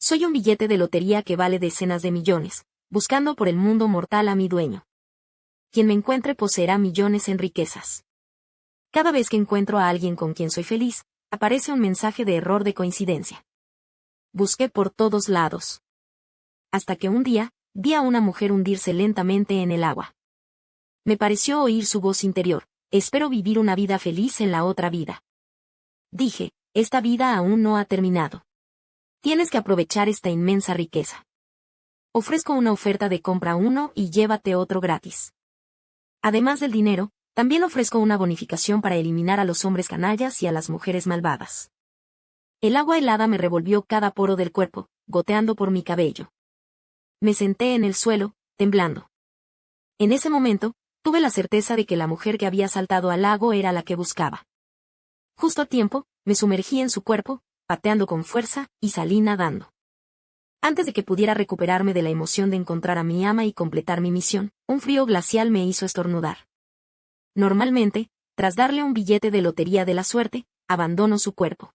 Soy un billete de lotería que vale decenas de millones, buscando por el mundo mortal a mi dueño. Quien me encuentre poseerá millones en riquezas. Cada vez que encuentro a alguien con quien soy feliz, aparece un mensaje de error de coincidencia. Busqué por todos lados. Hasta que un día, vi a una mujer hundirse lentamente en el agua. Me pareció oír su voz interior: espero vivir una vida feliz en la otra vida. Dije, esta vida aún no ha terminado. Tienes que aprovechar esta inmensa riqueza. Ofrezco una oferta de compra uno y llévate otro gratis. Además del dinero, también ofrezco una bonificación para eliminar a los hombres canallas y a las mujeres malvadas. El agua helada me revolvió cada poro del cuerpo, goteando por mi cabello. Me senté en el suelo, temblando. En ese momento, tuve la certeza de que la mujer que había saltado al lago era la que buscaba. Justo a tiempo, me sumergí en su cuerpo, pateando con fuerza, y salí nadando. Antes de que pudiera recuperarme de la emoción de encontrar a mi ama y completar mi misión, un frío glacial me hizo estornudar. Normalmente, tras darle un billete de lotería de la suerte, abandono su cuerpo.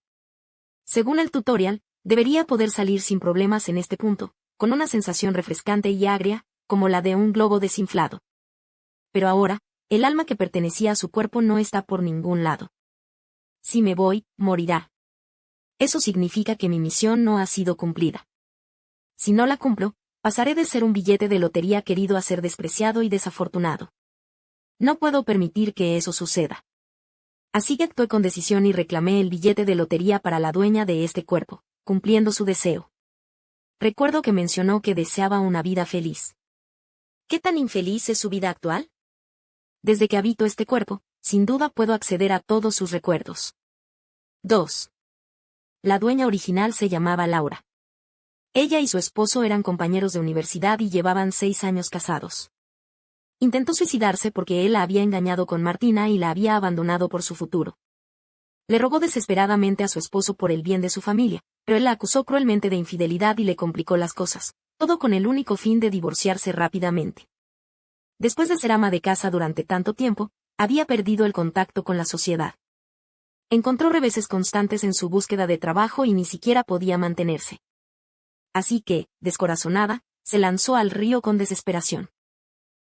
Según el tutorial, debería poder salir sin problemas en este punto, con una sensación refrescante y agria, como la de un globo desinflado. Pero ahora, el alma que pertenecía a su cuerpo no está por ningún lado. Si me voy, morirá. Eso significa que mi misión no ha sido cumplida. Si no la cumplo, pasaré de ser un billete de lotería querido a ser despreciado y desafortunado. No puedo permitir que eso suceda. Así que actué con decisión y reclamé el billete de lotería para la dueña de este cuerpo, cumpliendo su deseo. Recuerdo que mencionó que deseaba una vida feliz. ¿Qué tan infeliz es su vida actual? Desde que habito este cuerpo, sin duda puedo acceder a todos sus recuerdos. 2. La dueña original se llamaba Laura. Ella y su esposo eran compañeros de universidad y llevaban 6 años casados. Intentó suicidarse porque él la había engañado con Martina y la había abandonado por su futuro. Le rogó desesperadamente a su esposo por el bien de su familia, pero él la acusó cruelmente de infidelidad y le complicó las cosas, todo con el único fin de divorciarse rápidamente. Después de ser ama de casa durante tanto tiempo, había perdido el contacto con la sociedad. Encontró reveses constantes en su búsqueda de trabajo y ni siquiera podía mantenerse. Así que, descorazonada, se lanzó al río con desesperación.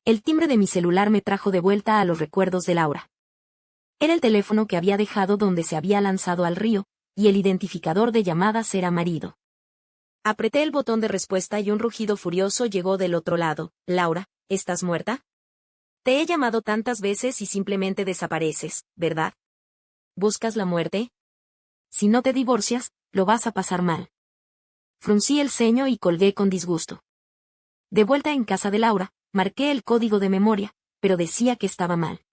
El timbre de mi celular me trajo de vuelta a los recuerdos de Laura. Era el teléfono que había dejado donde se había lanzado al río, y el identificador de llamadas era marido. Apreté el botón de respuesta y un rugido furioso llegó del otro lado. Laura, ¿estás muerta? Te he llamado tantas veces y simplemente desapareces, ¿verdad? ¿Buscas la muerte? Si no te divorcias, lo vas a pasar mal. Fruncí el ceño y colgué con disgusto. De vuelta en casa de Laura, marqué el código de memoria, pero decía que estaba mal.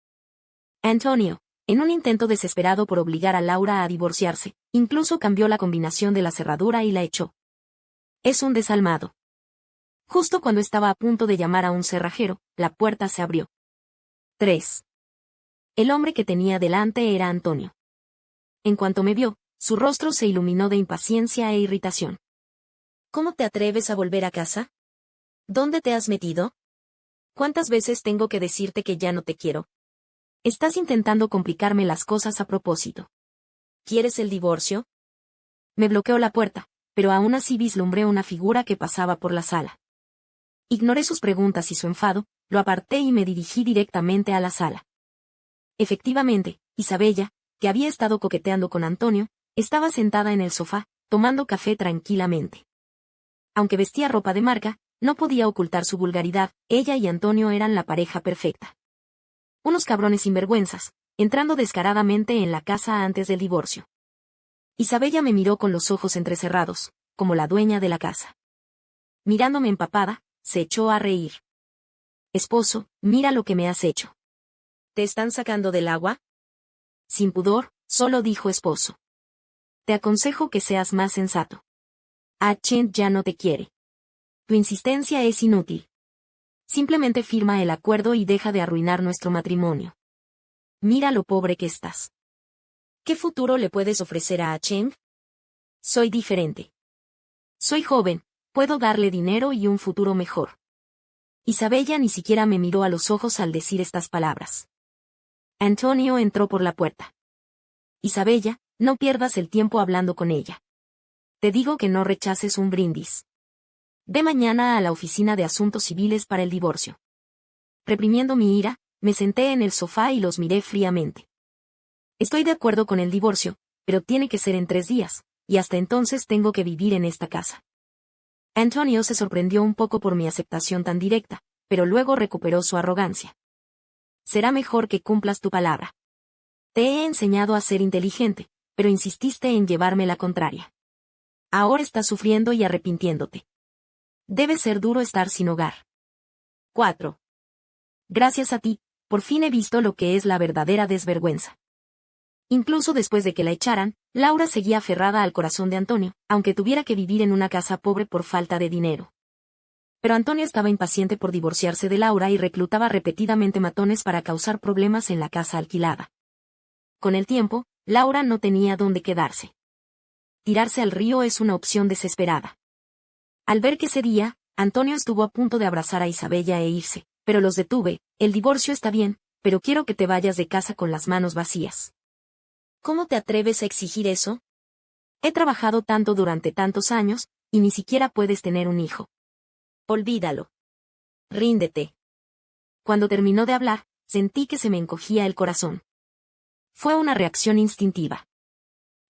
Antonio, en un intento desesperado por obligar a Laura a divorciarse, incluso cambió la combinación de la cerradura y la echó. Es un desalmado. Justo cuando estaba a punto de llamar a un cerrajero, la puerta se abrió. 3. El hombre que tenía delante era Antonio. En cuanto me vio, su rostro se iluminó de impaciencia e irritación. ¿Cómo te atreves a volver a casa? ¿Dónde te has metido? ¿Cuántas veces tengo que decirte que ya no te quiero? Estás intentando complicarme las cosas a propósito. ¿Quieres el divorcio? Me bloqueó la puerta, pero aún así vislumbré una figura que pasaba por la sala. Ignoré sus preguntas y su enfado, lo aparté y me dirigí directamente a la sala. Efectivamente, Isabella, que había estado coqueteando con Antonio, estaba sentada en el sofá, tomando café tranquilamente. Aunque vestía ropa de marca, no podía ocultar su vulgaridad, ella y Antonio eran la pareja perfecta. Unos cabrones sinvergüenzas, entrando descaradamente en la casa antes del divorcio. Isabella me miró con los ojos entrecerrados, como la dueña de la casa. Mirándome empapada, se echó a reír. Esposo, mira lo que me has hecho. ¿Te están sacando del agua? Sin pudor, solo dijo esposo. Te aconsejo que seas más sensato. Chen ya no te quiere. Tu insistencia es inútil. Simplemente firma el acuerdo y deja de arruinar nuestro matrimonio. Mira lo pobre que estás. ¿Qué futuro le puedes ofrecer a Cheng? Soy diferente. Soy joven, puedo darle dinero y un futuro mejor. Isabella ni siquiera me miró a los ojos al decir estas palabras. Antonio entró por la puerta. Isabella, no pierdas el tiempo hablando con ella. te digo que no rechaces un brindis. Ve mañana a la oficina de asuntos civiles para el divorcio. Reprimiendo mi ira, me senté en el sofá y los miré fríamente. Estoy de acuerdo con el divorcio, pero tiene que ser en 3 días, y hasta entonces tengo que vivir en esta casa. Antonio se sorprendió un poco por mi aceptación tan directa, pero luego recuperó su arrogancia. Será mejor que cumplas tu palabra. Te he enseñado a ser inteligente, pero insististe en llevarme la contraria. Ahora estás sufriendo y arrepintiéndote. Debe ser duro estar sin hogar. 4. Gracias a ti, por fin he visto lo que es la verdadera desvergüenza. Incluso después de que la echaran, Laura seguía aferrada al corazón de Antonio, aunque tuviera que vivir en una casa pobre por falta de dinero. Pero Antonio estaba impaciente por divorciarse de Laura y reclutaba repetidamente matones para causar problemas en la casa alquilada. Con el tiempo, Laura no tenía dónde quedarse. Tirarse al río es una opción desesperada. Al ver que cedía, Antonio estuvo a punto de abrazar a Isabella e irse, pero los detuve. El divorcio está bien, pero quiero que te vayas de casa con las manos vacías. ¿Cómo te atreves a exigir eso? He trabajado tanto durante tantos años, y ni siquiera puedes tener un hijo. Olvídalo. Ríndete. Cuando terminó de hablar, sentí que se me encogía el corazón. Fue una reacción instintiva.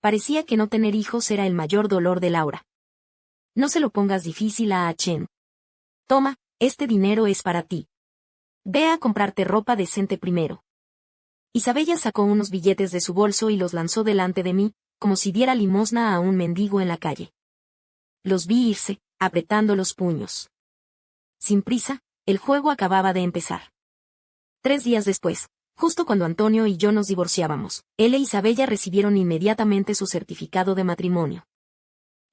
Parecía que no tener hijos era el mayor dolor de Laura. No se lo pongas difícil a Chen. Toma, este dinero es para ti. Ve a comprarte ropa decente primero. Isabella sacó unos billetes de su bolso y los lanzó delante de mí, como si diera limosna a un mendigo en la calle. Los vi irse, apretando los puños. Sin prisa, el juego acababa de empezar. 3 días después, justo cuando Antonio y yo nos divorciábamos, él e Isabella recibieron inmediatamente su certificado de matrimonio.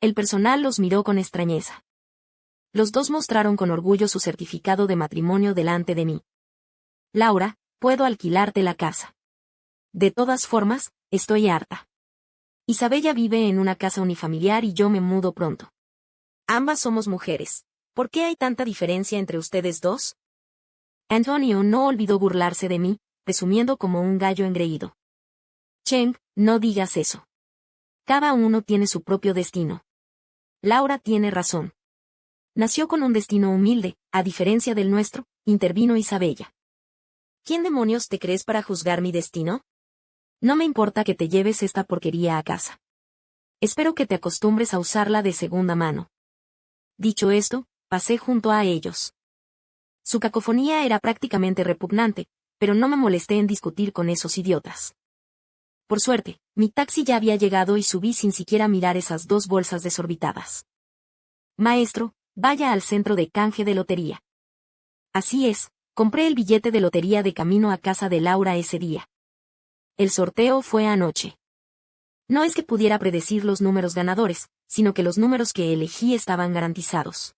El personal los miró con extrañeza. Los dos mostraron con orgullo su certificado de matrimonio delante de mí. Laura, puedo alquilarte la casa. De todas formas, estoy harta. Isabella vive en una casa unifamiliar y yo me mudo pronto. Ambas somos mujeres. ¿Por qué hay tanta diferencia entre ustedes dos? Antonio no olvidó burlarse de mí, presumiendo como un gallo engreído. Cheng, no digas eso. Cada uno tiene su propio destino. Laura tiene razón. Nació con un destino humilde, a diferencia del nuestro, intervino Isabella. ¿Quién demonios te crees para juzgar mi destino? No me importa que te lleves esta porquería a casa. Espero que te acostumbres a usarla de segunda mano. Dicho esto, pasé junto a ellos. Su cacofonía era prácticamente repugnante, pero no me molesté en discutir con esos idiotas. Por suerte, mi taxi ya había llegado y subí sin siquiera mirar esas 2 bolsas desorbitadas. Maestro, vaya al centro de canje de lotería. Así es, compré el billete de lotería de camino a casa de Laura ese día. El sorteo fue anoche. No es que pudiera predecir los números ganadores, sino que los números que elegí estaban garantizados.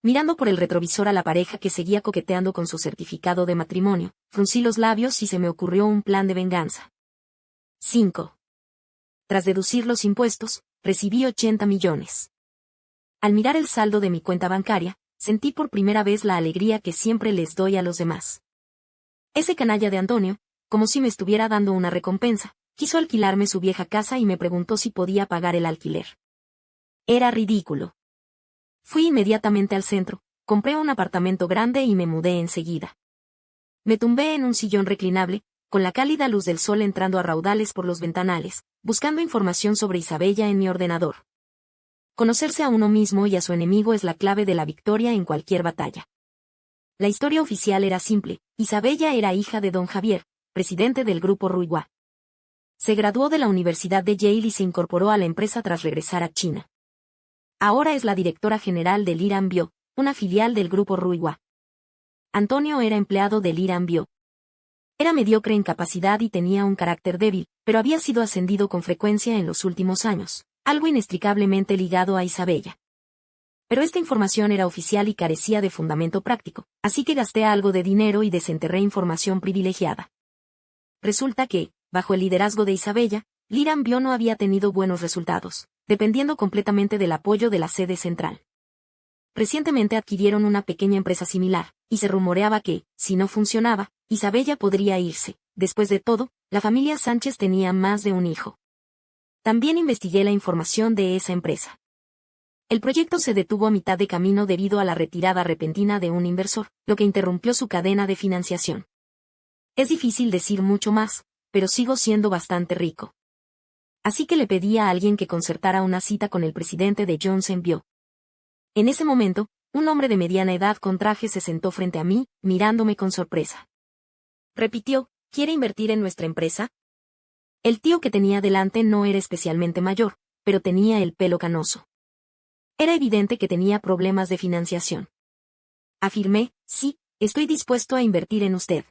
Mirando por el retrovisor a la pareja que seguía coqueteando con su certificado de matrimonio, fruncí los labios y se me ocurrió un plan de venganza. 5. Tras deducir los impuestos, recibí 80 millones. Al mirar el saldo de mi cuenta bancaria, sentí por primera vez la alegría que siempre les doy a los demás. Ese canalla de Antonio, como si me estuviera dando una recompensa, quiso alquilarme su vieja casa y me preguntó si podía pagar el alquiler. Era ridículo. Fui inmediatamente al centro, compré un apartamento grande y me mudé enseguida. Me tumbé en un sillón reclinable, con la cálida luz del sol entrando a raudales por los ventanales, buscando información sobre Isabella en mi ordenador. Conocerse a uno mismo y a su enemigo es la clave de la victoria en cualquier batalla. La historia oficial era simple: Isabella era hija de don Javier, presidente del grupo Ruigua. Se graduó de la Universidad de Yale y se incorporó a la empresa tras regresar a China. Ahora es la directora general del Iran Bio, una filial del grupo Ruigua. Antonio era empleado del Iran Bio. Era mediocre en capacidad y tenía un carácter débil, pero había sido ascendido con frecuencia en los últimos años, algo inextricablemente ligado a Isabella. Pero esta información era oficial y carecía de fundamento práctico, así que gasté algo de dinero y desenterré información privilegiada. Resulta que, bajo el liderazgo de Isabella, Liran Bio no había tenido buenos resultados, dependiendo completamente del apoyo de la sede central. Recientemente adquirieron una pequeña empresa similar, y se rumoreaba que, si no funcionaba, Isabella podría irse. Después de todo, la familia Sánchez tenía más de un hijo. También investigué la información de esa empresa. El proyecto se detuvo a mitad de camino debido a la retirada repentina de un inversor, lo que interrumpió su cadena de financiación. Es difícil decir mucho más, pero sigo siendo bastante rico. Así que le pedí a alguien que concertara una cita con el presidente de Johnson Bio. En ese momento, un hombre de mediana edad con traje se sentó frente a mí, mirándome con sorpresa. Repitió, ¿quiere invertir en nuestra empresa? El tío que tenía delante no era especialmente mayor, pero tenía el pelo canoso. Era evidente que tenía problemas de financiación. Afirmé, sí, estoy dispuesto a invertir en usted.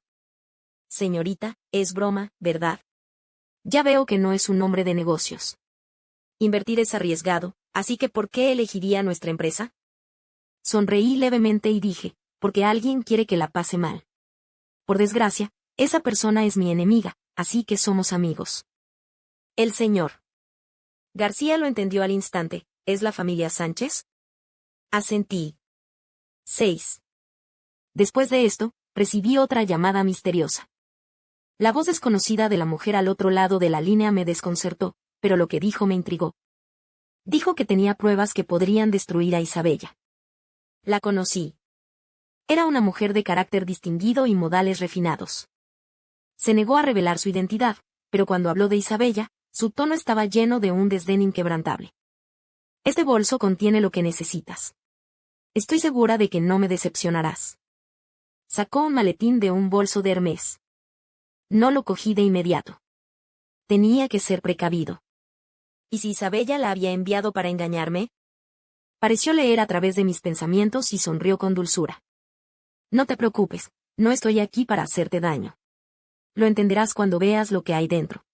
Señorita, es broma, ¿verdad? Ya veo que no es un hombre de negocios. Invertir es arriesgado, así que ¿por qué elegiría nuestra empresa? Sonreí levemente y dije, porque alguien quiere que la pase mal. Por desgracia, esa persona es mi enemiga, así que somos amigos. El señor García lo entendió al instante. ¿Es la familia Sánchez? Asentí. 6. Después de esto, recibí otra llamada misteriosa. La voz desconocida de la mujer al otro lado de la línea me desconcertó, pero lo que dijo me intrigó. Dijo que tenía pruebas que podrían destruir a Isabella. La conocí. Era una mujer de carácter distinguido y modales refinados. Se negó a revelar su identidad, pero cuando habló de Isabella, su tono estaba lleno de un desdén inquebrantable. Este bolso contiene lo que necesitas. Estoy segura de que no me decepcionarás. Sacó un maletín de un bolso de Hermès. No lo cogí de inmediato. Tenía que ser precavido. ¿Y si Isabella la había enviado para engañarme? Pareció leer a través de mis pensamientos y sonrió con dulzura. No te preocupes, no estoy aquí para hacerte daño. Lo entenderás cuando veas lo que hay dentro.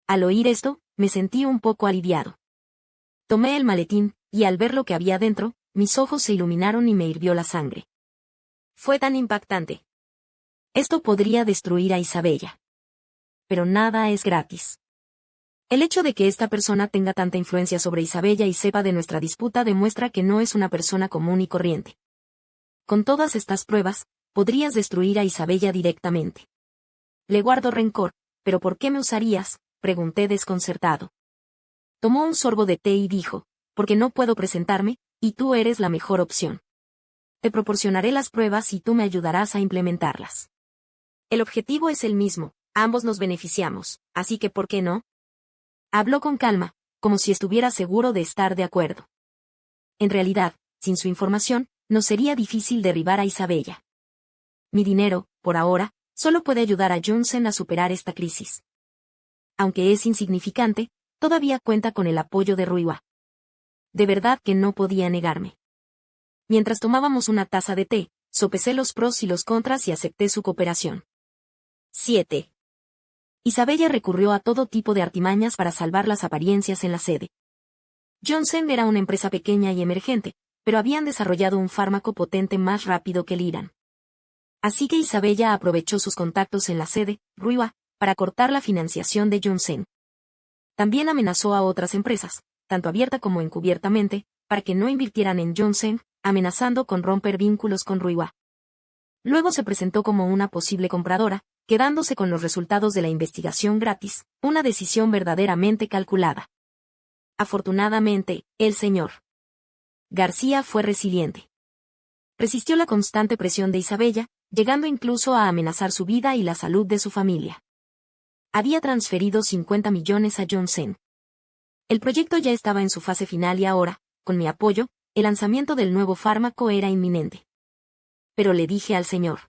Al oír esto, me sentí un poco aliviado. Tomé el maletín, y al ver lo que había dentro, mis ojos se iluminaron y me hirvió la sangre. Fue tan impactante. Esto podría destruir a Isabella. Pero nada es gratis. El hecho de que esta persona tenga tanta influencia sobre Isabella y sepa de nuestra disputa demuestra que no es una persona común y corriente. Con todas estas pruebas, podrías destruir a Isabella directamente. Le guardo rencor, pero ¿por qué me usarías?, pregunté desconcertado. Tomó un sorbo de té y dijo, porque no puedo presentarme, y tú eres la mejor opción. Te proporcionaré las pruebas y tú me ayudarás a implementarlas. El objetivo es el mismo, ambos nos beneficiamos, así que ¿por qué no? Habló con calma, como si estuviera seguro de estar de acuerdo. En realidad, sin su información, nos sería difícil derribar a Isabella. Mi dinero, por ahora, solo puede ayudar a Johnson a superar esta crisis. Aunque es insignificante, todavía cuenta con el apoyo de Ruiwa. De verdad que no podía negarme. Mientras tomábamos una taza de té, sopesé los pros y los contras y acepté su cooperación. 7. Isabella recurrió a todo tipo de artimañas para salvar las apariencias en la sede. Johnson era una empresa pequeña y emergente, pero habían desarrollado un fármaco potente más rápido que el Iran. Así que Isabella aprovechó sus contactos en la sede, Ruiwa, para cortar la financiación de Johnson. También amenazó a otras empresas, tanto abierta como encubiertamente, para que no invirtieran en Johnson, amenazando con romper vínculos con Ruiwa. Luego se presentó como una posible compradora, quedándose con los resultados de la investigación gratis, una decisión verdaderamente calculada. Afortunadamente, el señor García fue resiliente. Resistió la constante presión de Isabella, llegando incluso a amenazar su vida y la salud de su familia. Había transferido 50 millones a Johnson. El proyecto ya estaba en su fase final y ahora, con mi apoyo, el lanzamiento del nuevo fármaco era inminente. Pero le dije al señor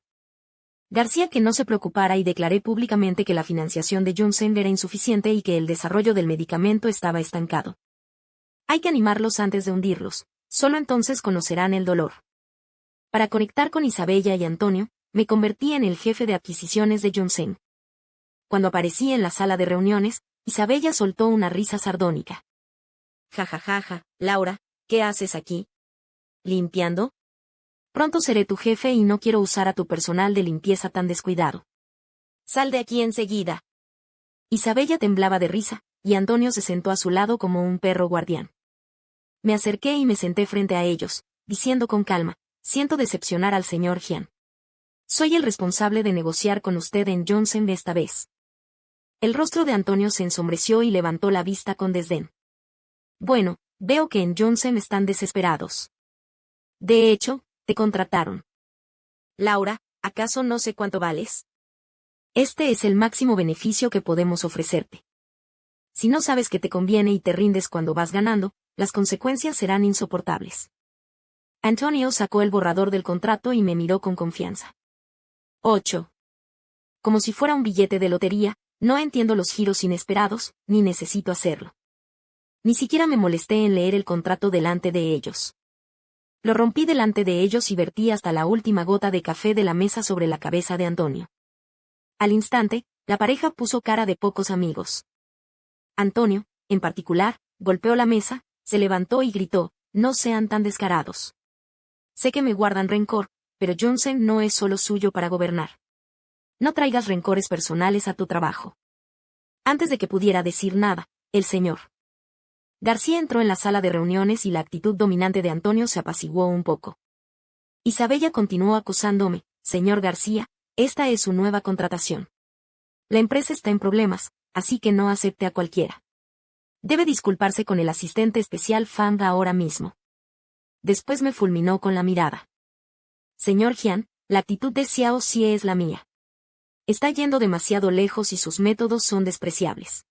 García que no se preocupara y declaré públicamente que la financiación de Johnson era insuficiente y que el desarrollo del medicamento estaba estancado. Hay que animarlos antes de hundirlos, solo entonces conocerán el dolor. Para conectar con Isabella y Antonio, me convertí en el jefe de adquisiciones de Johnson. Cuando aparecí en la sala de reuniones, Isabella soltó una risa sardónica. Ja ja ja ja, Laura, ¿qué haces aquí? ¿Limpiando? Pronto seré tu jefe y no quiero usar a tu personal de limpieza tan descuidado. Sal de aquí enseguida. Isabella temblaba de risa, y Antonio se sentó a su lado como un perro guardián. Me acerqué y me senté frente a ellos, diciendo con calma, siento decepcionar al señor Jian. Soy el responsable de negociar con usted en Johnson esta vez. El rostro de Antonio se ensombreció y levantó la vista con desdén. Bueno, veo que en Johnson están desesperados. De hecho, te contrataron. Laura, ¿acaso no sé cuánto vales? Este es el máximo beneficio que podemos ofrecerte. Si no sabes que te conviene y te rindes cuando vas ganando, las consecuencias serán insoportables. Antonio sacó el borrador del contrato y me miró con confianza. 8. Como si fuera un billete de lotería, no entiendo los giros inesperados, ni necesito hacerlo. Ni siquiera me molesté en leer el contrato delante de ellos. Lo rompí delante de ellos y vertí hasta la última gota de café de la mesa sobre la cabeza de Antonio. Al instante, la pareja puso cara de pocos amigos. Antonio, en particular, golpeó la mesa, se levantó y gritó, no sean tan descarados. Sé que me guardan rencor, pero Johnson no es solo suyo para gobernar. No traigas rencores personales a tu trabajo. Antes de que pudiera decir nada, el señor García entró en la sala de reuniones y la actitud dominante de Antonio se apaciguó un poco. Isabella continuó acusándome, señor García, esta es su nueva contratación. La empresa está en problemas, así que no acepte a cualquiera. Debe disculparse con el asistente especial Fang ahora mismo. Después me fulminó con la mirada. Señor Jian, la actitud de Xiao Xie es la mía. Está yendo demasiado lejos y sus métodos son despreciables.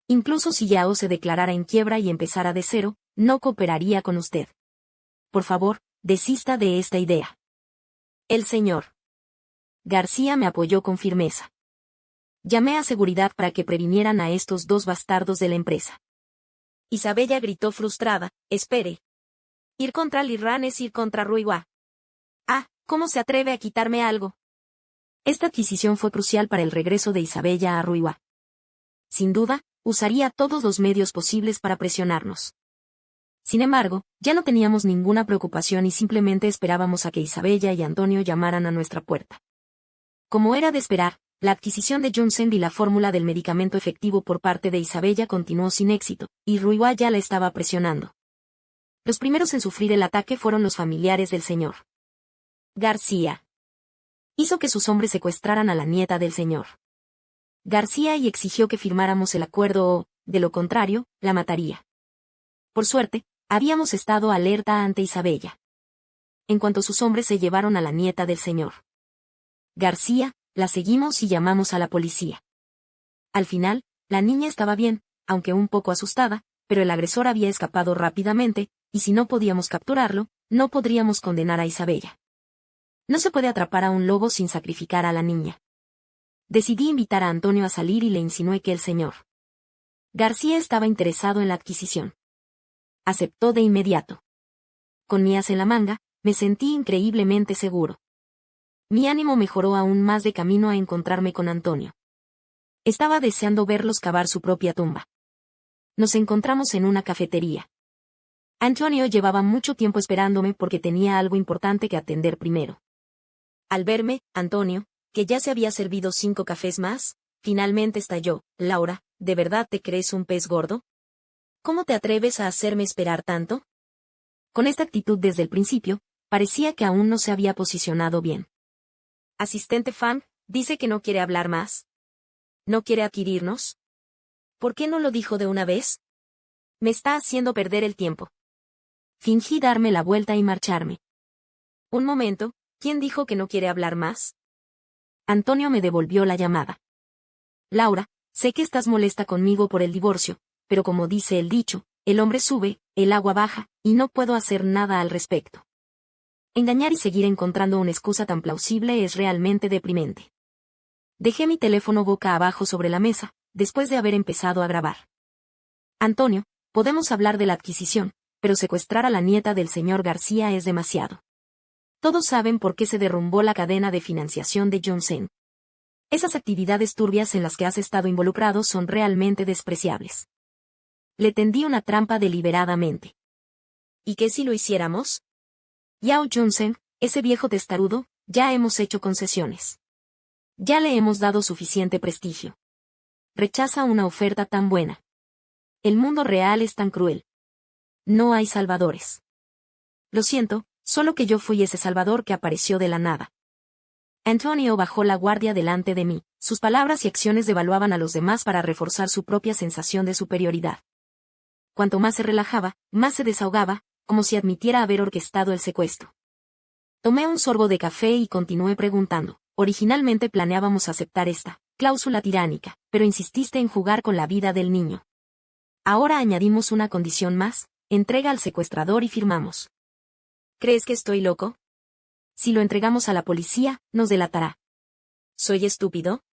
Incluso si Yao se declarara en quiebra y empezara de cero, no cooperaría con usted. Por favor, desista de esta idea. El señor García me apoyó con firmeza. Llamé a seguridad para que previnieran a estos dos bastardos de la empresa. Isabella gritó frustrada, espere. Ir contra Lirran es ir contra Ruihua. Ah, ¿cómo se atreve a quitarme algo? Esta adquisición fue crucial para el regreso de Isabella a Ruihua. Sin duda, usaría todos los medios posibles para presionarnos. Sin embargo, ya no teníamos ninguna preocupación y simplemente esperábamos a que Isabella y Antonio llamaran a nuestra puerta. Como era de esperar, la adquisición de Johnson y la fórmula del medicamento efectivo por parte de Isabella continuó sin éxito, y Ruihua ya la estaba presionando. Los primeros en sufrir el ataque fueron los familiares del señor García. Hizo que sus hombres secuestraran a la nieta del señor García y exigió que firmáramos el acuerdo o, de lo contrario, la mataría. Por suerte, habíamos estado alerta ante Isabella. En cuanto sus hombres se llevaron a la nieta del señor García, la seguimos y llamamos a la policía. Al final, la niña estaba bien, aunque un poco asustada, pero el agresor había escapado rápidamente, y si no podíamos capturarlo, no podríamos condenar a Isabella. No se puede atrapar a un lobo sin sacrificar a la niña. Decidí invitar a Antonio a salir y le insinué que el señor García estaba interesado en la adquisición. Aceptó de inmediato. Con mi as en la manga, me sentí increíblemente seguro. Mi ánimo mejoró aún más de camino a encontrarme con Antonio. Estaba deseando verlos cavar su propia tumba. Nos encontramos en una cafetería. Antonio llevaba mucho tiempo esperándome porque tenía algo importante que atender primero. Al verme, Antonio, que ya se había servido 5 cafés más, finalmente estalló, Laura, ¿de verdad te crees un pez gordo? ¿Cómo te atreves a hacerme esperar tanto? Con esta actitud desde el principio, parecía que aún no se había posicionado bien. Asistente Fang, dice que no quiere hablar más. ¿No quiere adquirirnos? ¿Por qué no lo dijo de una vez? Me está haciendo perder el tiempo. Fingí darme la vuelta y marcharme. Un momento, ¿quién dijo que no quiere hablar más? Antonio me devolvió la llamada. Laura, sé que estás molesta conmigo por el divorcio, pero como dice el dicho, el hombre sube, el agua baja, y no puedo hacer nada al respecto. Engañar y seguir encontrando una excusa tan plausible es realmente deprimente. Dejé mi teléfono boca abajo sobre la mesa, después de haber empezado a grabar. Antonio, podemos hablar de la adquisición, pero secuestrar a la nieta del señor García es demasiado. Todos saben por qué se derrumbó la cadena de financiación de Johnson. Esas actividades turbias en las que has estado involucrado son realmente despreciables. Le tendí una trampa deliberadamente. ¿Y qué si lo hiciéramos? Yao Johnson, ese viejo testarudo, ya hemos hecho concesiones. Ya le hemos dado suficiente prestigio. Rechaza una oferta tan buena. El mundo real es tan cruel. No hay salvadores. Lo siento, solo que yo fui ese salvador que apareció de la nada. Antonio bajó la guardia delante de mí. Sus palabras y acciones devaluaban a los demás para reforzar su propia sensación de superioridad. Cuanto más se relajaba, más se desahogaba, como si admitiera haber orquestado el secuestro. Tomé un sorbo de café y continué preguntando. Originalmente planeábamos aceptar esta cláusula tiránica, pero insististe en jugar con la vida del niño. Ahora añadimos una condición más, entrega al secuestrador y firmamos. ¿Crees que estoy loco? Si lo entregamos a la policía, nos delatará. ¿Soy estúpido?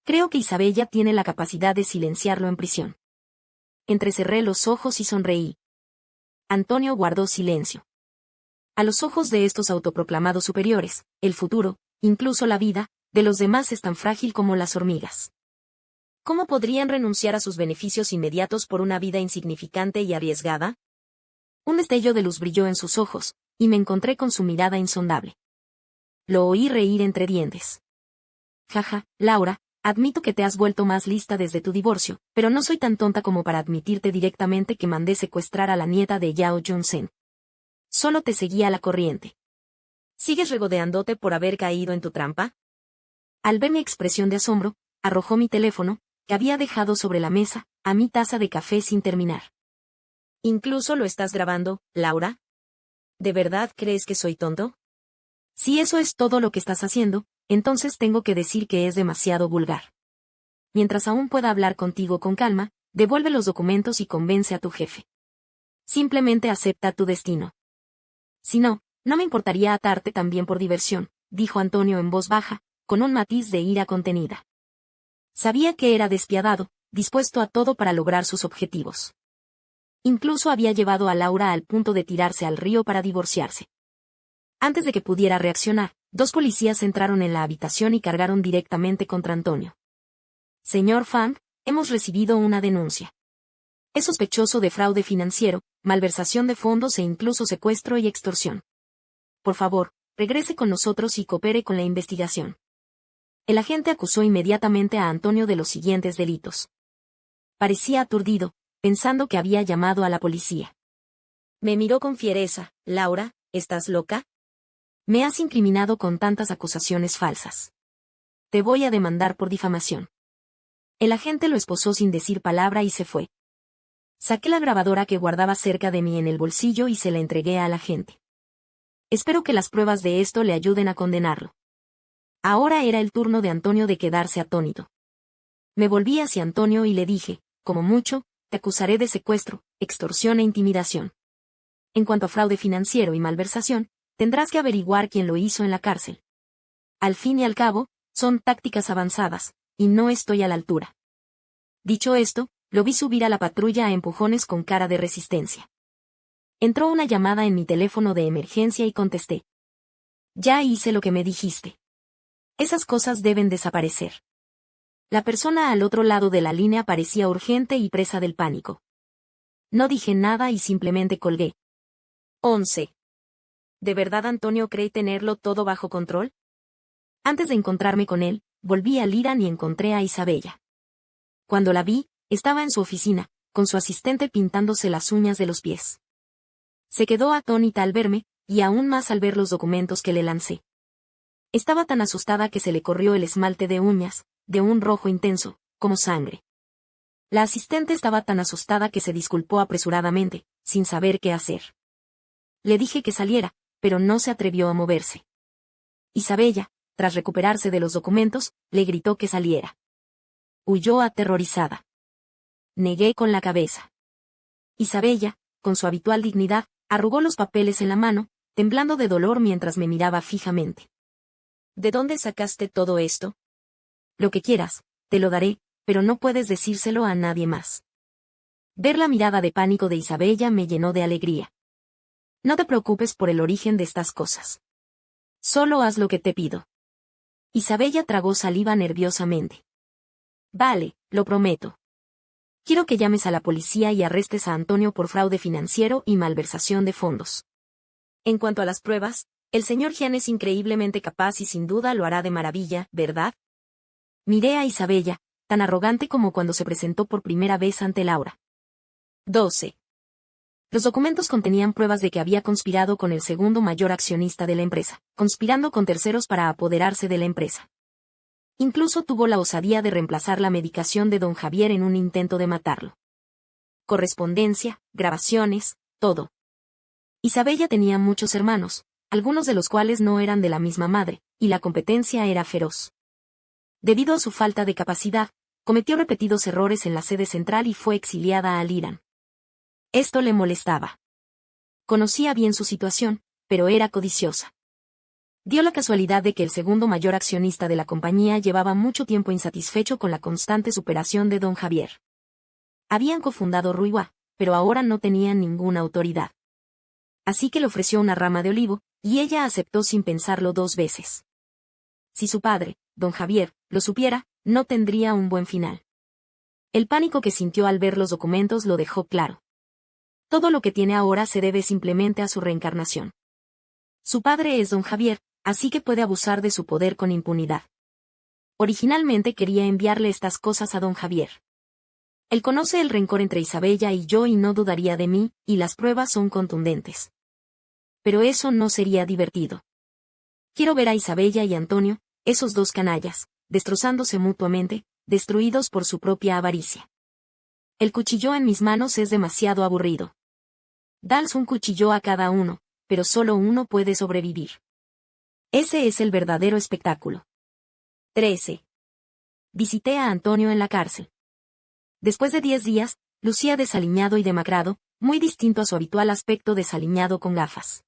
Creo que Isabella tiene la capacidad de silenciarlo en prisión. Entrecerré los ojos y sonreí. Antonio guardó silencio. A los ojos de estos autoproclamados superiores, el futuro, incluso la vida, de los demás es tan frágil como las hormigas. ¿Cómo podrían renunciar a sus beneficios inmediatos por una vida insignificante y arriesgada? Un destello de luz brilló en sus ojos, y me encontré con su mirada insondable. Lo oí reír entre dientes. Jaja, Laura, admito que te has vuelto más lista desde tu divorcio, pero no soy tan tonta como para admitirte directamente que mandé secuestrar a la nieta de Yao Jun-sen. Solo te seguía a la corriente. ¿Sigues regodeándote por haber caído en tu trampa? Al ver mi expresión de asombro, arrojó mi teléfono, que había dejado sobre la mesa, a mi taza de café sin terminar. ¿Incluso lo estás grabando, Laura? ¿De verdad crees que soy tonto? Si eso es todo lo que estás haciendo, entonces tengo que decir que es demasiado vulgar. Mientras aún pueda hablar contigo con calma, devuelve los documentos y convence a tu jefe. Simplemente acepta tu destino. Si no, no me importaría atarte también por diversión, dijo Antonio en voz baja, con un matiz de ira contenida. Sabía que era despiadado, dispuesto a todo para lograr sus objetivos. Incluso había llevado a Laura al punto de tirarse al río para divorciarse. Antes de que pudiera reaccionar, 2 policías entraron en la habitación y cargaron directamente contra Antonio. Señor Fang, hemos recibido una denuncia. Es sospechoso de fraude financiero, malversación de fondos e incluso secuestro y extorsión. Por favor, regrese con nosotros y coopere con la investigación. El agente acusó inmediatamente a Antonio de los siguientes delitos. Parecía aturdido, pensando que había llamado a la policía. Me miró con fiereza. Laura, ¿estás loca? Me has incriminado con tantas acusaciones falsas. Te voy a demandar por difamación. El agente lo esposó sin decir palabra y se fue. Saqué la grabadora que guardaba cerca de mí en el bolsillo y se la entregué al agente. Espero que las pruebas de esto le ayuden a condenarlo. Ahora era el turno de Antonio de quedarse atónito. Me volví hacia Antonio y le dije, como mucho, te acusaré de secuestro, extorsión e intimidación. En cuanto a fraude financiero y malversación, tendrás que averiguar quién lo hizo en la cárcel. Al fin y al cabo, son tácticas avanzadas, y no estoy a la altura. Dicho esto, lo vi subir a la patrulla a empujones con cara de resistencia. Entró una llamada en mi teléfono de emergencia y contesté. Ya hice lo que me dijiste. Esas cosas deben desaparecer. La persona al otro lado de la línea parecía urgente y presa del pánico. No dije nada y simplemente colgué. 11. ¿De verdad Antonio cree tenerlo todo bajo control? Antes de encontrarme con él, volví al Irán y encontré a Isabella. Cuando la vi, estaba en su oficina, con su asistente pintándose las uñas de los pies. Se quedó atónita al verme, y aún más al ver los documentos que le lancé. Estaba tan asustada que se le corrió el esmalte de uñas, de un rojo intenso, como sangre. La asistente estaba tan asustada que se disculpó apresuradamente, sin saber qué hacer. Le dije que saliera, pero no se atrevió a moverse. Isabella, tras recuperarse de los documentos, le gritó que saliera. Huyó aterrorizada. Negué con la cabeza. Isabella, con su habitual dignidad, arrugó los papeles en la mano, temblando de dolor mientras me miraba fijamente. ¿De dónde sacaste todo esto? Lo que quieras, te lo daré, pero no puedes decírselo a nadie más. Ver la mirada de pánico de Isabella me llenó de alegría. No te preocupes por el origen de estas cosas. Solo haz lo que te pido. Isabella tragó saliva nerviosamente. Vale, lo prometo. Quiero que llames a la policía y arrestes a Antonio por fraude financiero y malversación de fondos. En cuanto a las pruebas, el señor Jian es increíblemente capaz y sin duda lo hará de maravilla, ¿verdad? Miré a Isabella, tan arrogante como cuando se presentó por primera vez ante Laura. 12. Los documentos contenían pruebas de que había conspirado con el segundo mayor accionista de la empresa, conspirando con terceros para apoderarse de la empresa. Incluso tuvo la osadía de reemplazar la medicación de don Javier en un intento de matarlo. Correspondencia, grabaciones, todo. Isabella tenía muchos hermanos, algunos de los cuales no eran de la misma madre, y la competencia era feroz. Debido a su falta de capacidad, cometió repetidos errores en la sede central y fue exiliada al Irán. Esto le molestaba. Conocía bien su situación, pero era codiciosa. Dio la casualidad de que el segundo mayor accionista de la compañía llevaba mucho tiempo insatisfecho con la constante superación de don Javier. Habían cofundado Ruiwa, pero ahora no tenían ninguna autoridad. Así que le ofreció una rama de olivo, y ella aceptó sin pensarlo 2 veces. Si su padre, don Javier, lo supiera, no tendría un buen final. El pánico que sintió al ver los documentos lo dejó claro. Todo lo que tiene ahora se debe simplemente a su reencarnación. Su padre es don Javier, así que puede abusar de su poder con impunidad. Originalmente quería enviarle estas cosas a don Javier. Él conoce el rencor entre Isabella y yo y no dudaría de mí, y las pruebas son contundentes. Pero eso no sería divertido. Quiero ver a Isabella y Antonio, esos 2 canallas, destrozándose mutuamente, destruidos por su propia avaricia. El cuchillo en mis manos es demasiado aburrido. Dales un cuchillo a cada uno, pero solo uno puede sobrevivir. Ese es el verdadero espectáculo. 13. Visité a Antonio en la cárcel. Después de 10 días, lucía desaliñado y demacrado, muy distinto a su habitual aspecto desaliñado con gafas.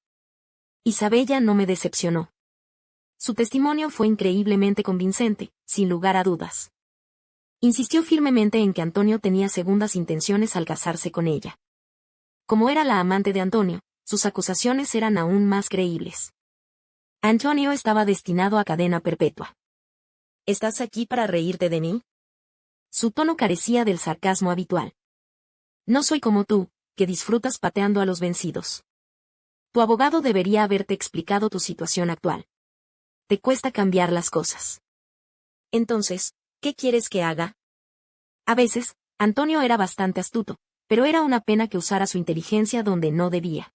Isabella no me decepcionó. Su testimonio fue increíblemente convincente, sin lugar a dudas. Insistió firmemente en que Antonio tenía segundas intenciones al casarse con ella. Como era la amante de Antonio, sus acusaciones eran aún más creíbles. Antonio estaba destinado a cadena perpetua. ¿Estás aquí para reírte de mí? Su tono carecía del sarcasmo habitual. No soy como tú, que disfrutas pateando a los vencidos. Tu abogado debería haberte explicado tu situación actual. Te cuesta cambiar las cosas. Entonces, ¿qué quieres que haga? A veces, Antonio era bastante astuto, pero era una pena que usara su inteligencia donde no debía.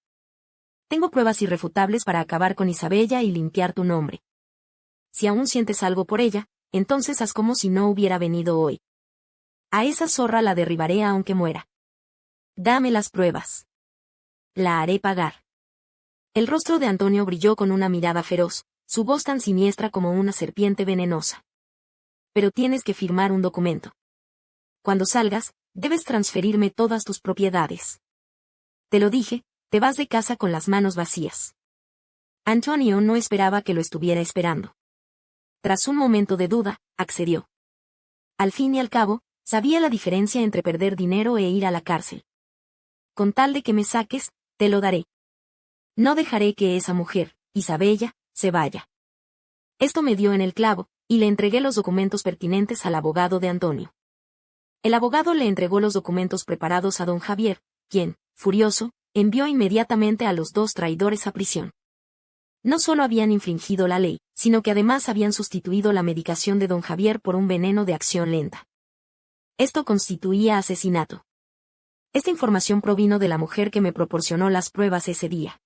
Tengo pruebas irrefutables para acabar con Isabella y limpiar tu nombre. Si aún sientes algo por ella, entonces haz como si no hubiera venido hoy. A esa zorra la derribaré aunque muera. Dame las pruebas. La haré pagar. El rostro de Antonio brilló con una mirada feroz, su voz tan siniestra como una serpiente venenosa. Pero tienes que firmar un documento. Cuando salgas, debes transferirme todas tus propiedades. Te lo dije, te vas de casa con las manos vacías. Antonio no esperaba que lo estuviera esperando. Tras un momento de duda, accedió. Al fin y al cabo, sabía la diferencia entre perder dinero e ir a la cárcel. Con tal de que me saques, te lo daré. No dejaré que esa mujer, Isabella, se vaya. Esto me dio en el clavo, y le entregué los documentos pertinentes al abogado de Antonio. El abogado le entregó los documentos preparados a don Javier, quien, furioso, envió inmediatamente a los 2 traidores a prisión. No solo habían infringido la ley, sino que además habían sustituido la medicación de don Javier por un veneno de acción lenta. Esto constituía asesinato. Esta información provino de la mujer que me proporcionó las pruebas ese día.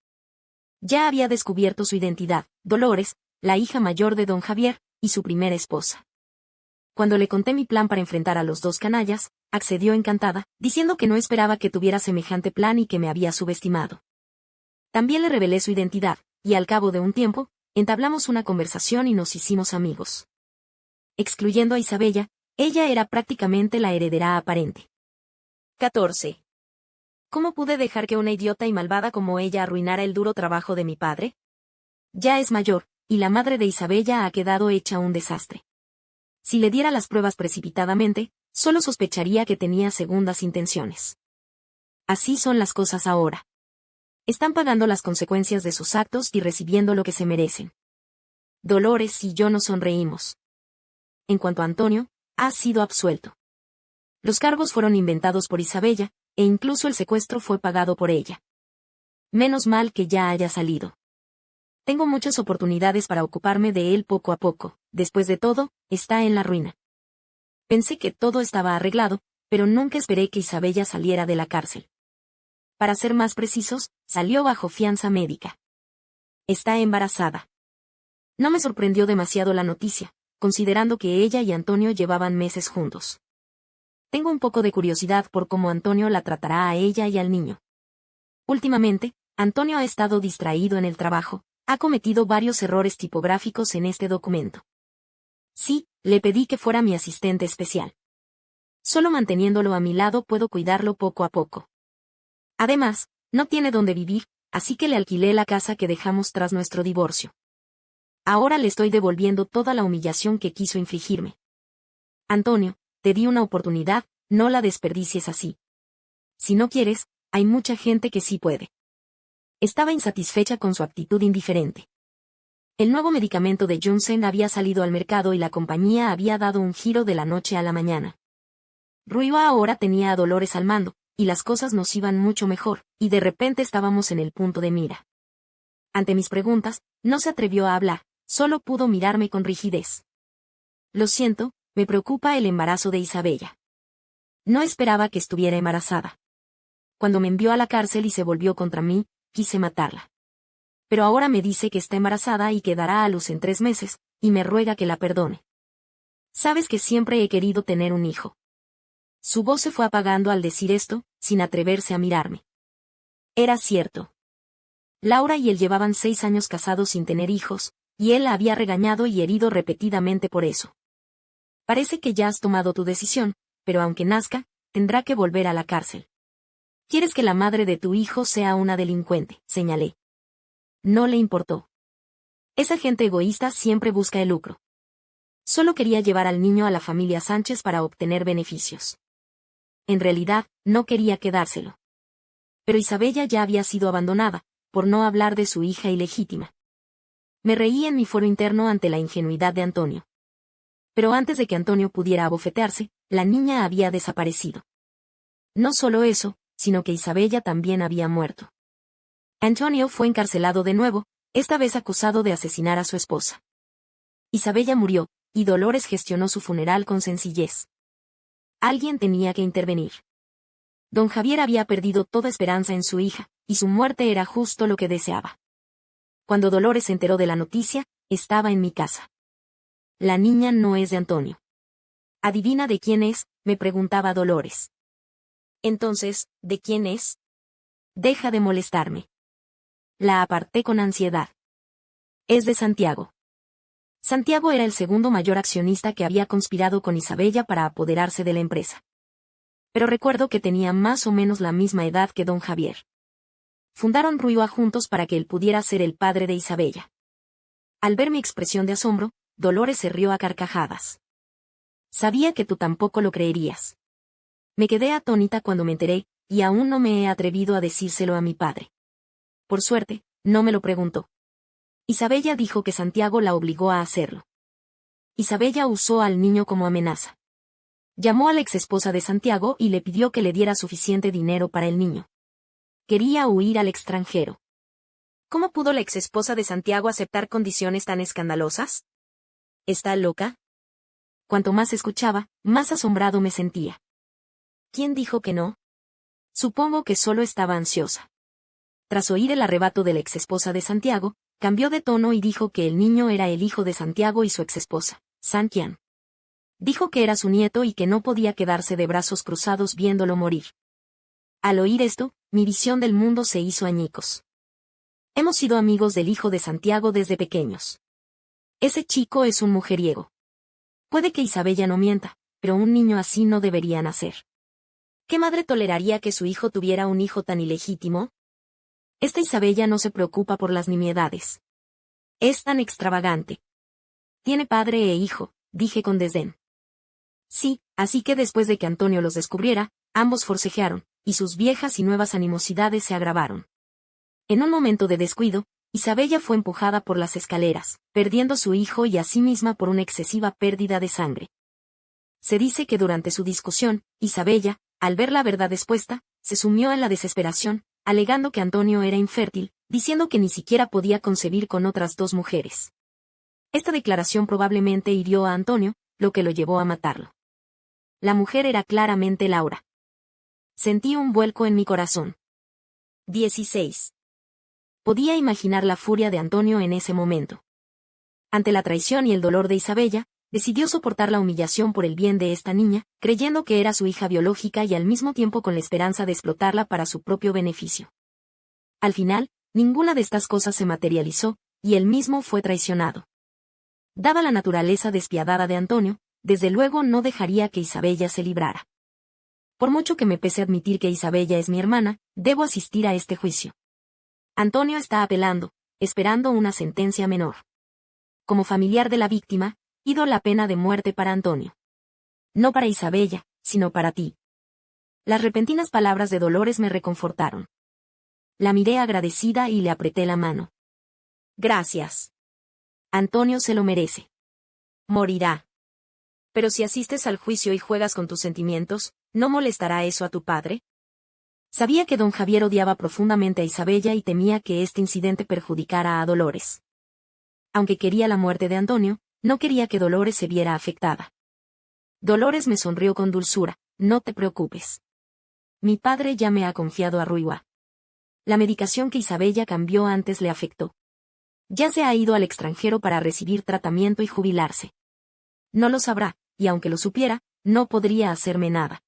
Ya había descubierto su identidad, Dolores, la hija mayor de don Javier, y su primera esposa. Cuando le conté mi plan para enfrentar a los 2 canallas, accedió encantada, diciendo que no esperaba que tuviera semejante plan y que me había subestimado. También le revelé su identidad, y al cabo de un tiempo, entablamos una conversación y nos hicimos amigos. Excluyendo a Isabella, ella era prácticamente la heredera aparente. 14. ¿Cómo pude dejar que una idiota y malvada como ella arruinara el duro trabajo de mi padre? Ya es mayor, y la madre de Isabella ha quedado hecha un desastre. Si le diera las pruebas precipitadamente, solo sospecharía que tenía segundas intenciones. Así son las cosas ahora. Están pagando las consecuencias de sus actos y recibiendo lo que se merecen. Dolores y yo nos sonreímos. En cuanto a Antonio, ha sido absuelto. Los cargos fueron inventados por Isabella, e incluso el secuestro fue pagado por ella. Menos mal que ya haya salido. Tengo muchas oportunidades para ocuparme de él poco a poco, después de todo, está en la ruina. Pensé que todo estaba arreglado, pero nunca esperé que Isabella saliera de la cárcel. para ser más precisos, salió bajo fianza médica. Está embarazada. No me sorprendió demasiado la noticia, considerando que ella y Antonio llevaban meses juntos. Tengo un poco de curiosidad por cómo Antonio la tratará a ella y al niño. Últimamente, Antonio ha estado distraído en el trabajo, ha cometido varios errores tipográficos en este documento. Sí, le pedí que fuera mi asistente especial. Solo manteniéndolo a mi lado puedo cuidarlo poco a poco. Además, no tiene dónde vivir, así que le alquilé la casa que dejamos tras nuestro divorcio. Ahora le estoy devolviendo toda la humillación que quiso infligirme. Antonio, te di una oportunidad, no la desperdicies así. Si no quieres, hay mucha gente que sí puede. Estaba insatisfecha con su actitud indiferente. El nuevo medicamento de Junsen había salido al mercado y la compañía había dado un giro de la noche a la mañana. Ruiva ahora tenía a Dolores al mando, y las cosas nos iban mucho mejor, y de repente estábamos en el punto de mira. Ante mis preguntas, no se atrevió a hablar, solo pudo mirarme con rigidez. Lo siento, me preocupa el embarazo de Isabella. No esperaba que estuviera embarazada. Cuando me envió a la cárcel y se volvió contra mí, quise matarla. Pero ahora me dice que está embarazada y que dará a luz en 3 meses, y me ruega que la perdone. Sabes que siempre he querido tener un hijo. Su voz se fue apagando al decir esto, sin atreverse a mirarme. Era cierto. Laura y él llevaban 6 años casados sin tener hijos, y él la había regañado y herido repetidamente por eso. Parece que ya has tomado tu decisión, pero aunque nazca, tendrá que volver a la cárcel. Quieres que la madre de tu hijo sea una delincuente, señalé. No le importó. Esa gente egoísta siempre busca el lucro. Solo quería llevar al niño a la familia Sánchez para obtener beneficios. En realidad, no quería quedárselo. Pero Isabella ya había sido abandonada, por no hablar de su hija ilegítima. Me reí en mi foro interno ante la ingenuidad de Antonio. Pero antes de que Antonio pudiera abofetearse, la niña había desaparecido. No solo eso, sino que Isabella también había muerto. Antonio fue encarcelado de nuevo, esta vez acusado de asesinar a su esposa. Isabella murió, y Dolores gestionó su funeral con sencillez. Alguien tenía que intervenir. Don Javier había perdido toda esperanza en su hija, y su muerte era justo lo que deseaba. Cuando Dolores se enteró de la noticia, estaba en mi casa. La niña no es de Antonio. ¿Adivina de quién es?, me preguntaba Dolores. Entonces, ¿de quién es? Deja de molestarme. La aparté con ansiedad. Es de Santiago. Santiago era el segundo mayor accionista que había conspirado con Isabella para apoderarse de la empresa. Pero recuerdo que tenía más o menos la misma edad que don Javier. Fundaron Ruiva juntos para que él pudiera ser el padre de Isabella. Al ver mi expresión de asombro, Dolores se rió a carcajadas. Sabía que tú tampoco lo creerías. Me quedé atónita cuando me enteré, y aún no me he atrevido a decírselo a mi padre. Por suerte, no me lo preguntó. Isabella dijo que Santiago la obligó a hacerlo. Isabella usó al niño como amenaza. Llamó a la exesposa de Santiago y le pidió que le diera suficiente dinero para el niño. Quería huir al extranjero. ¿Cómo pudo la exesposa de Santiago aceptar condiciones tan escandalosas? ¿Está loca? Cuanto más escuchaba, más asombrado me sentía. ¿Quién dijo que no? Supongo que solo estaba ansiosa. Tras oír el arrebato de la exesposa de Santiago, cambió de tono y dijo que el niño era el hijo de Santiago y su exesposa, Santian. Dijo que era su nieto y que no podía quedarse de brazos cruzados viéndolo morir. Al oír esto, mi visión del mundo se hizo añicos. Hemos sido amigos del hijo de Santiago desde pequeños. Ese chico es un mujeriego. Puede que Isabella no mienta, pero un niño así no debería nacer. ¿Qué madre toleraría que su hijo tuviera un hijo tan ilegítimo? Esta Isabella no se preocupa por las nimiedades. Es tan extravagante. Tiene padre e hijo, dije con desdén. Sí, así que después de que Antonio los descubriera, ambos forcejearon, y sus viejas y nuevas animosidades se agravaron. En un momento de descuido, Isabella fue empujada por las escaleras, perdiendo su hijo y a sí misma por una excesiva pérdida de sangre. Se dice que durante su discusión, Isabella, al ver la verdad expuesta, se sumió en la desesperación, alegando que Antonio era infértil, diciendo que ni siquiera podía concebir con otras 2 mujeres. Esta declaración probablemente hirió a Antonio, lo que lo llevó a matarlo. La mujer era claramente Laura. Sentí un vuelco en mi corazón. 16. Podía imaginar la furia de Antonio en ese momento. Ante la traición y el dolor de Isabella, decidió soportar la humillación por el bien de esta niña, creyendo que era su hija biológica y al mismo tiempo con la esperanza de explotarla para su propio beneficio. Al final, ninguna de estas cosas se materializó, y él mismo fue traicionado. Dada la naturaleza despiadada de Antonio, desde luego no dejaría que Isabella se librara. Por mucho que me pese admitir que Isabella es mi hermana, debo asistir a este juicio. Antonio está apelando, esperando una sentencia menor. Como familiar de la víctima, pido la pena de muerte para Antonio. No para Isabella, sino para ti. Las repentinas palabras de Dolores me reconfortaron. La miré agradecida y le apreté la mano. Gracias. Antonio se lo merece. Morirá. Pero si asistes al juicio y juegas con tus sentimientos, ¿no molestará eso a tu padre? Sabía que don Javier odiaba profundamente a Isabella y temía que este incidente perjudicara a Dolores. Aunque quería la muerte de Antonio, no quería que Dolores se viera afectada. Dolores me sonrió con dulzura. No te preocupes. Mi padre ya me ha confiado a Ruiwa. La medicación que Isabella cambió antes le afectó. Ya se ha ido al extranjero para recibir tratamiento y jubilarse. No lo sabrá, y aunque lo supiera, no podría hacerme nada.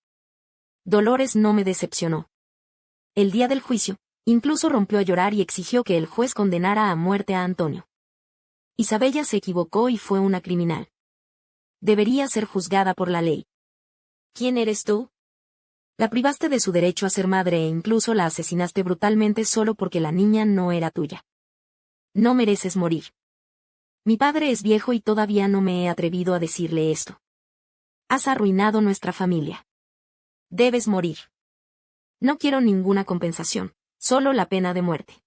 Dolores no me decepcionó. El día del juicio, incluso rompió a llorar y exigió que el juez condenara a muerte a Antonio. Isabella se equivocó y fue una criminal. Debería ser juzgada por la ley. ¿Quién eres tú? La privaste de su derecho a ser madre e incluso la asesinaste brutalmente solo porque la niña no era tuya. No mereces morir. Mi padre es viejo y todavía no me he atrevido a decirle esto. Has arruinado nuestra familia. Debes morir. No quiero ninguna compensación, solo la pena de muerte.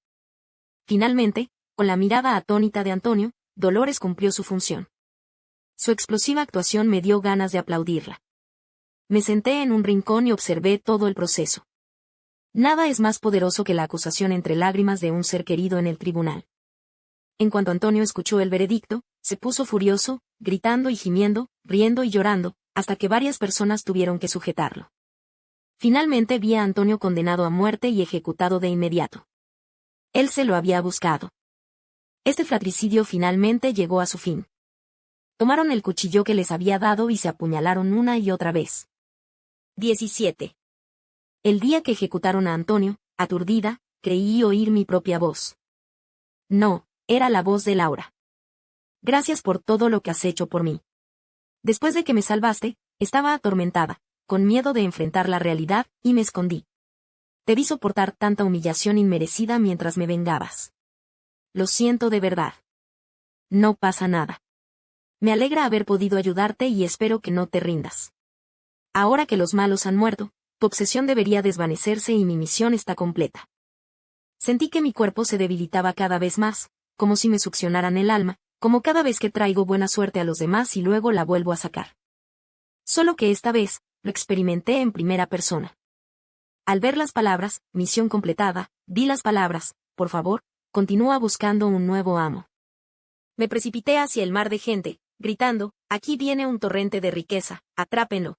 Finalmente, con la mirada atónita de Antonio, Dolores cumplió su función. Su explosiva actuación me dio ganas de aplaudirla. Me senté en un rincón y observé todo el proceso. Nada es más poderoso que la acusación entre lágrimas de un ser querido en el tribunal. En cuanto Antonio escuchó el veredicto, se puso furioso, gritando y gimiendo, riendo y llorando, hasta que varias personas tuvieron que sujetarlo. Finalmente vi a Antonio condenado a muerte y ejecutado de inmediato. Él se lo había buscado. Este fratricidio finalmente llegó a su fin. Tomaron el cuchillo que les había dado y se apuñalaron una y otra vez. 17. El día que ejecutaron a Antonio, aturdida, creí oír mi propia voz. No, era la voz de Laura. Gracias por todo lo que has hecho por mí. Después de que me salvaste, estaba atormentada, con miedo de enfrentar la realidad, y me escondí. Te vi soportar tanta humillación inmerecida mientras me vengabas. Lo siento de verdad. No pasa nada. Me alegra haber podido ayudarte y espero que no te rindas. Ahora que los malos han muerto, tu obsesión debería desvanecerse y mi misión está completa. Sentí que mi cuerpo se debilitaba cada vez más, como si me succionaran el alma, como cada vez que traigo buena suerte a los demás y luego la vuelvo a sacar. Solo que esta vez, lo experimenté en primera persona. Al ver las palabras, misión completada, di las palabras, por favor, continúa buscando un nuevo amo. Me precipité hacia el mar de gente, gritando, aquí viene un torrente de riqueza, atrápenlo.